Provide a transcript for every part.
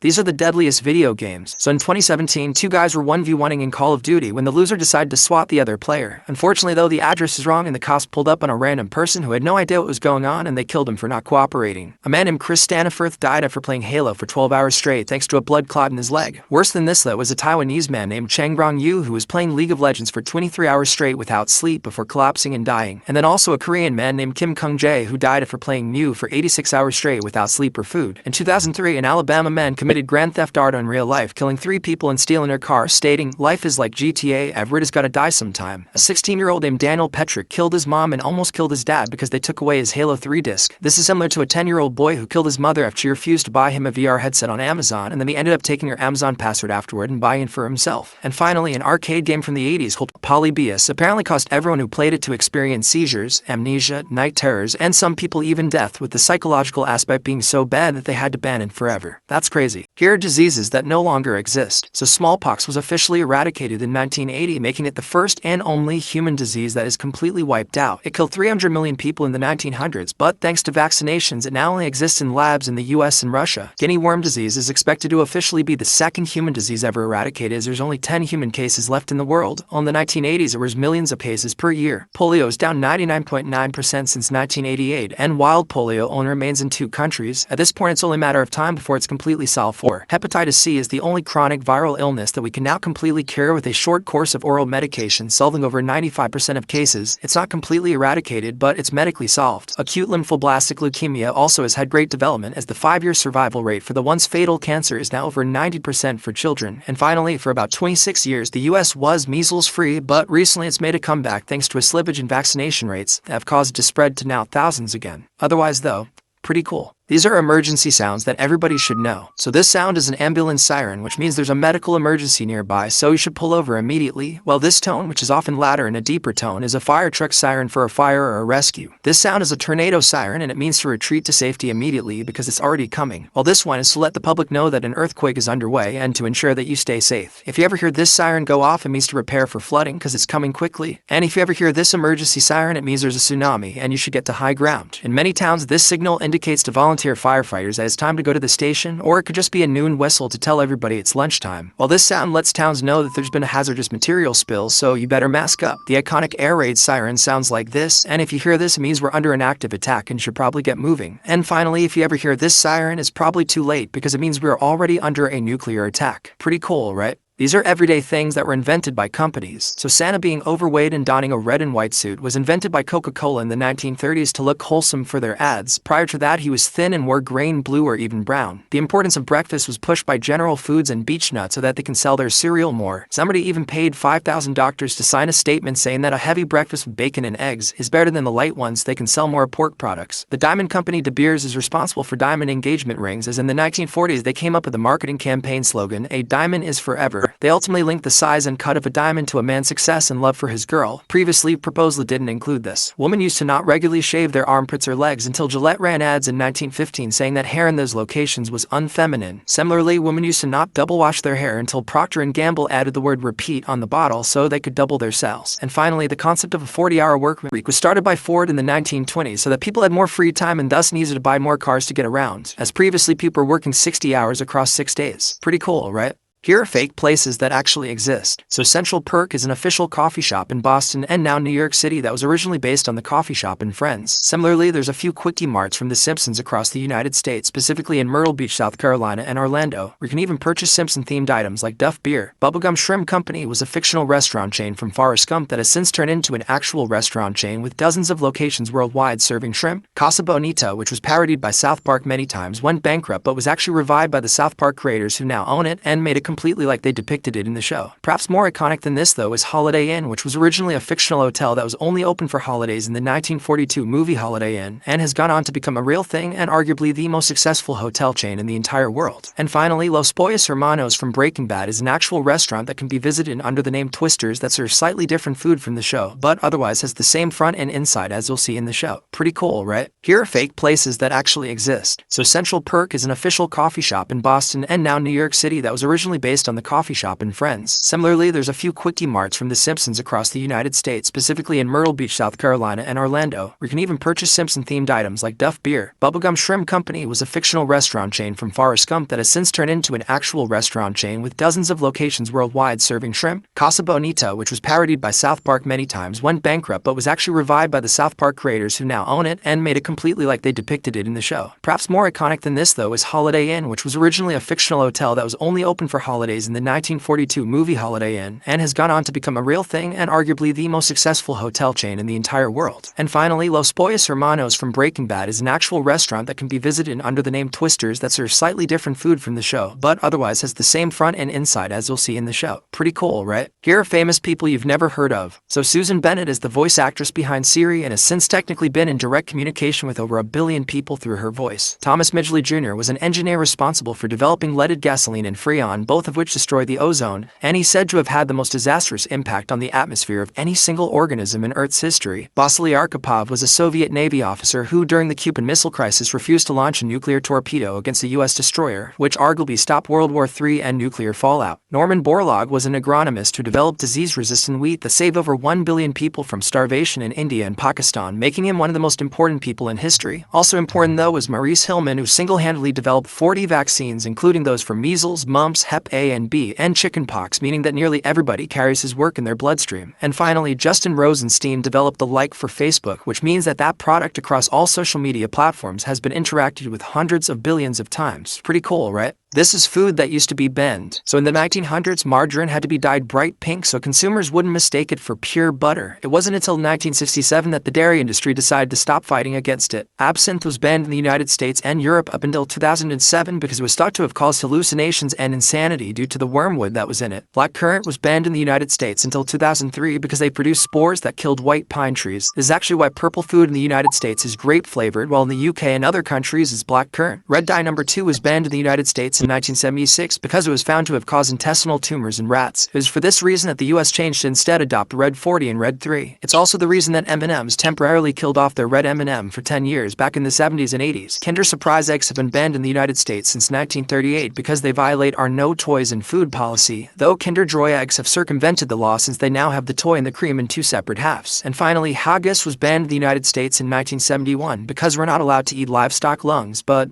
These are the deadliest video games. So in 2017, two guys were 1v1ing in Call of Duty when the loser decided to swat the other player. Unfortunately though, the address is wrong and the cops pulled up on a random person who had no idea what was going on and they killed him for not cooperating. A man named Chris Staniforth died after playing Halo for 12 hours straight thanks to a blood clot in his leg. Worse than this though was a Taiwanese man named Chang Rong-yu who was playing League of Legends for 23 hours straight without sleep before collapsing and dying. And then also a Korean man named Kim Kung-jae who died after playing Mew for 86 hours straight without sleep or food. In 2003, an Alabama man committed Grand Theft Auto in real life, killing 3 people and stealing their car, stating, "Life is like GTA, everybody's gotta die sometime." A 16-year-old named Daniel Petrick killed his mom and almost killed his dad because they took away his Halo 3 disc. This is similar to a 10-year-old boy who killed his mother after she refused to buy him a VR headset on Amazon, and then he ended up taking her Amazon password afterward and buying it for himself. And finally, an arcade game from the 80s called Polybius apparently caused everyone who played it to experience seizures, amnesia, night terrors, and some people even death, with the psychological aspect being so bad that they had to ban it forever. That's crazy. Here are diseases that no longer exist. So smallpox was officially eradicated in 1980, making it the first and only human disease that is completely wiped out. It killed 300 million people in the 1900s, but thanks to vaccinations, it now only exists in labs in the US and Russia. Guinea worm disease is expected to officially be the second human disease ever eradicated, as there's only 10 human cases left in the world. In the 1980s, there was millions of cases per year. Polio is down 99.9% since 1988, and wild polio only remains in 2 countries. At this point, it's only a matter of time before it's completely solved for. Hepatitis C is the only chronic viral illness that we can now completely cure with a short course of oral medication, solving over 95% of cases. It's not completely eradicated, but it's medically solved. Acute lymphoblastic leukemia also has had great development, as the 5-year survival rate for the once fatal cancer is now over 90% for children. And finally, for about 26 years, the US was measles-free, but recently it's made a comeback thanks to a slippage in vaccination rates that have caused it to spread to now thousands again. Otherwise though, pretty cool. These are emergency sounds that everybody should know. So this sound is an ambulance siren, which means there's a medical emergency nearby, so you should pull over immediately. While this tone, which is often louder and a deeper tone, is a fire truck siren for a fire or a rescue. This sound is a tornado siren, and it means to retreat to safety immediately because it's already coming. While this one is to let the public know that an earthquake is underway and to ensure that you stay safe. If you ever hear this siren go off, it means to prepare for flooding because it's coming quickly. And if you ever hear this emergency siren, it means there's a tsunami and you should get to high ground. In many towns, this signal indicates to volunteer firefighters that it's time to go to the station, or it could just be a noon whistle to tell everybody it's lunchtime. While this sound lets towns know that there's been a hazardous material spill, so you better mask up. The iconic air raid siren sounds like this, and if you hear this, it means we're under an active attack and should probably get moving. And finally, if you ever hear this siren, it's probably too late because it means we're already under a nuclear attack. Pretty cool, right? These are everyday things that were invented by companies. So Santa being overweight and donning a red and white suit was invented by Coca-Cola in the 1930s to look wholesome for their ads. Prior to that, he was thin and wore grain blue or even brown. The importance of breakfast was pushed by General Foods and Beech-Nut so that they can sell their cereal more. Somebody even paid 5,000 doctors to sign a statement saying that a heavy breakfast with bacon and eggs is better than the light ones so they can sell more pork products. The diamond company De Beers is responsible for diamond engagement rings, as in the 1940s they came up with a marketing campaign slogan, "A diamond is forever." They ultimately linked the size and cut of a diamond to a man's success and love for his girl. Previously, proposal didn't include this. Women used to not regularly shave their armpits or legs until Gillette ran ads in 1915 saying that hair in those locations was unfeminine. Similarly, women used to not double wash their hair until Procter & Gamble added the word repeat on the bottle so they could double their sales. And finally, the concept of a 40-hour work week was started by Ford in the 1920s so that people had more free time and thus needed to buy more cars to get around, as previously people were working 60 hours across 6 days. Pretty cool, right? Here are fake places that actually exist. So Central Perk is an official coffee shop in Boston and now New York City that was originally based on the coffee shop in Friends. Similarly, there's a few Quickie Marts from The Simpsons across the United States, specifically in Myrtle Beach, South Carolina and Orlando, where you can even purchase Simpson-themed items like Duff Beer. Bubblegum Shrimp Company was a fictional restaurant chain from Forrest Gump that has since turned into an actual restaurant chain with dozens of locations worldwide serving shrimp. Casa Bonita, which was parodied by South Park many times, went bankrupt but was actually revived by the South Park creators who now own it and made it completely like they depicted it in the show. Perhaps more iconic than this though is Holiday Inn, which was originally a fictional hotel that was only open for holidays in the 1942 movie Holiday Inn and has gone on to become a real thing and arguably the most successful hotel chain in the entire world. And finally, Los Pollos Hermanos from Breaking Bad is an actual restaurant that can be visited under the name Twisters that serves slightly different food from the show, but otherwise has the same front and inside as you'll see in the show. Pretty cool, right? Here are fake places that actually exist. So Central Perk is an official coffee shop in Boston and now New York City that was originally based on the coffee shop in Friends. Similarly, there's a few Quickie Marts from The Simpsons across the United States, specifically in Myrtle Beach, South Carolina and Orlando, where you can even purchase Simpson-themed items like Duff Beer. Bubblegum Shrimp Company was a fictional restaurant chain from Forrest Gump that has since turned into an actual restaurant chain with dozens of locations worldwide serving shrimp. Casa Bonita, which was parodied by South Park many times, went bankrupt but was actually revived by the South Park creators who now own it and made it completely like they depicted it in the show. Perhaps more iconic than this, though, is Holiday Inn, which was originally a fictional hotel that was only open for holidays in the 1942 movie Holiday Inn, and has gone on to become a real thing and arguably the most successful hotel chain in the entire world. And finally, Los Pollos Hermanos from Breaking Bad is an actual restaurant that can be visited under the name Twisters that serves slightly different food from the show, but otherwise has the same front and inside as you'll see in the show. Pretty cool, right? Here are famous people you've never heard of. So Susan Bennett is the voice actress behind Siri and has since technically been in direct communication with over 1 billion people through her voice. Thomas Midgley Jr. was an engineer responsible for developing leaded gasoline and Freon, both of which destroy the ozone, and he's said to have had the most disastrous impact on the atmosphere of any single organism in Earth's history. Vasily Arkhipov was a Soviet Navy officer who, during the Cuban Missile Crisis, refused to launch a nuclear torpedo against a U.S. destroyer, which arguably stopped World War III and nuclear fallout. Norman Borlaug was an agronomist who developed disease-resistant wheat that saved over 1 billion people from starvation in India and Pakistan, making him one of the most important people in history. Also important, though, was Maurice Hillman, who single-handedly developed 40 vaccines, including those for measles, mumps, Hep A and B, and chickenpox, meaning that nearly everybody carries his work in their bloodstream. And finally, Justin Rosenstein developed the like for Facebook, which means that that product across all social media platforms has been interacted with hundreds of billions of times. Pretty cool, right? This is food that used to be banned. So in the 1900s, margarine had to be dyed bright pink so consumers wouldn't mistake it for pure butter. It wasn't until 1967 that the dairy industry decided to stop fighting against it. Absinthe was banned in the United States and Europe up until 2007 because it was thought to have caused hallucinations and insanity due to the wormwood that was in it. Blackcurrant was banned in the United States until 2003 because they produced spores that killed white pine trees. This is actually why purple food in the United States is grape flavored, while in the UK and other countries is blackcurrant. Red dye number 2 was banned in the United States in 1976 because it was found to have caused intestinal tumors in rats. It was for this reason that the US changed to instead adopt Red 40 and Red 3. It's also the reason that M&M's temporarily killed off their Red M&M for 10 years back in the 70s and 80s. Kinder Surprise eggs have been banned in the United States since 1938 because they violate our no toys in food policy, though Kinder Joy eggs have circumvented the law since they now have the toy and the cream in 2 separate halves. And finally, haggis was banned in the United States in 1971 because we're not allowed to eat livestock lungs, but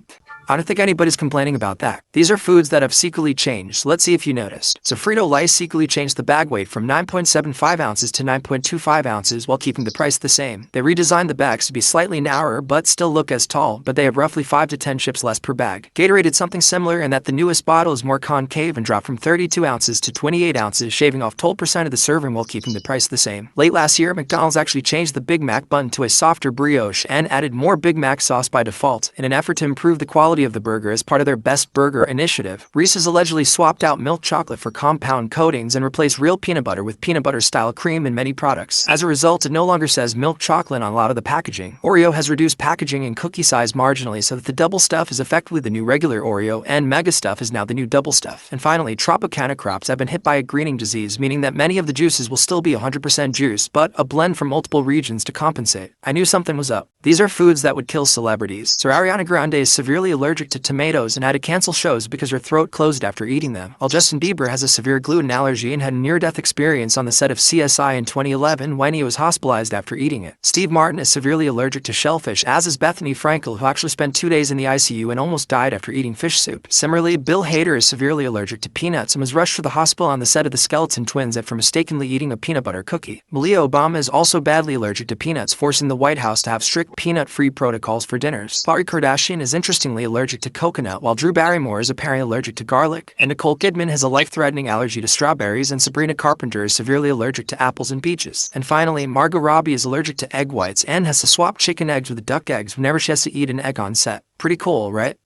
I don't think anybody's complaining about that. These are foods that have secretly changed, so let's see if you noticed. So Frito-Lay secretly changed the bag weight from 9.75 ounces to 9.25 ounces while keeping the price the same. They redesigned the bags to be slightly narrower but still look as tall, but they have roughly 5 to 10 chips less per bag. Gatorade did something similar in that the newest bottle is more concave and dropped from 32 ounces to 28 ounces, shaving off 12% of the serving while keeping the price the same. Late last year, McDonald's actually changed the Big Mac bun to a softer brioche and added more Big Mac sauce by default in an effort to improve the quality of the burger as part of their Best Burger initiative. Reese's allegedly swapped out milk chocolate for compound coatings and replaced real peanut butter with peanut butter style cream in many products. As a result, it no longer says milk chocolate on a lot of the packaging. Oreo has reduced packaging and cookie size marginally so that the double stuff is effectively the new regular Oreo and Mega Stuff is now the new double stuff. And finally, Tropicana crops have been hit by a greening disease, meaning that many of the juices will still be 100% juice, but a blend from multiple regions to compensate. I knew something was up. These are foods that would kill celebrities. So Ariana Grande is severely allergic to tomatoes and had to cancel shows because her throat closed after eating them, while Justin Bieber has a severe gluten allergy and had a near-death experience on the set of CSI in 2011 when he was hospitalized after eating it. Steve Martin is severely allergic to shellfish, as is Bethany Frankel, who actually spent 2 days in the ICU and almost died after eating fish soup. Similarly, Bill Hader is severely allergic to peanuts and was rushed to the hospital on the set of The Skeleton Twins after mistakenly eating a peanut butter cookie. Malia Obama is also badly allergic to peanuts, forcing the White House to have strict peanut-free protocols for dinners. Khloe Kardashian is interestingly allergic to coconut, while Drew Barrymore is apparently allergic to garlic, and Nicole Kidman has a life-threatening allergy to strawberries, and Sabrina Carpenter is severely allergic to apples and peaches. And finally, Margot Robbie is allergic to egg whites and has to swap chicken eggs with duck eggs whenever she has to eat an egg on set. Pretty cool, right?